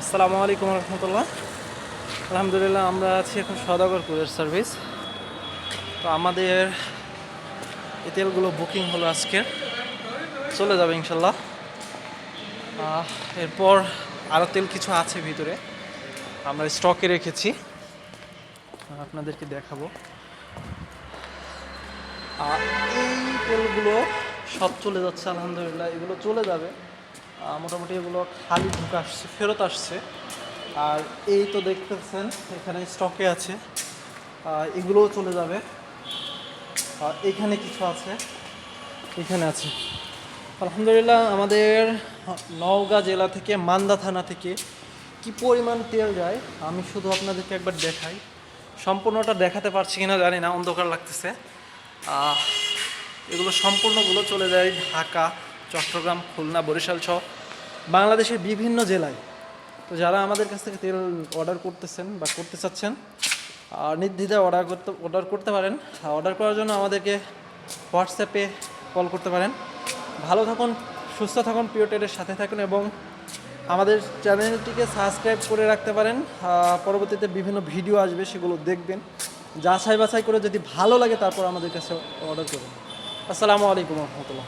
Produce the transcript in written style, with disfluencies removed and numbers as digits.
আসসালামু আলাইকুম রহমতুল্লাহ। আলহামদুলিল্লাহ, আমরা আছি এখন সওদাগর কুরিয়ার সার্ভিস। তো আমাদের এই তেলগুলো বুকিং হলো আজকে, চলে যাবে ইনশাল্লাহ। এরপর আরও তেল কিছু আছে ভিতরে, আমরা স্টকে রেখেছি, আপনাদেরকে দেখাবো। এই তেলগুলো সব চলে যাচ্ছে আলহামদুলিল্লাহ, এগুলো চলে যাবে। মোটামুটি এগুলো খালি ঢুকে আসছে, ফেরত আসছে। আর এই তো দেখতেছেন এখানে স্টকে আছে, এগুলোও চলে যাবে। এখানে কিছু আছে, এখানে আছে। আলহামদুলিল্লাহ, আমাদের নওগাঁ জেলা থেকে মান্দা থানা থেকে কি পরিমাণ তেল যায় আমি শুধু আপনাদেরকে একবার দেখাই। সম্পূর্ণটা দেখাতে পারছি কিনা জানি না, অন্ধকার লাগতেছে। এগুলো সম্পূর্ণগুলো চলে যায় ঢাকা, চট্টগ্রাম, খুলনা, বরিশাল সহ বাংলাদেশের বিভিন্ন জেলায়। তো যারা আমাদের কাছ থেকে তেল অর্ডার করতেছেন বা করতে চাচ্ছেন, নির্দ্বিধায় অর্ডার করতে পারেন। অর্ডার করার জন্য আমাদেরকে হোয়াটসঅ্যাপে কল করতে পারেন। ভালো থাকুন, সুস্থ থাকুন, পিওটেলের সাথে থাকুন এবং আমাদের চ্যানেলটিকে সাবস্ক্রাইব করে রাখতে পারেন। পরবর্তীতে বিভিন্ন ভিডিও আসবে, সেগুলো দেখবেন, যাচাই বাছাই করে যদি ভালো লাগে তারপর আমাদের কাছে অর্ডার করুন। আসসালামু আলাইকুম রহমতুল্লাহ।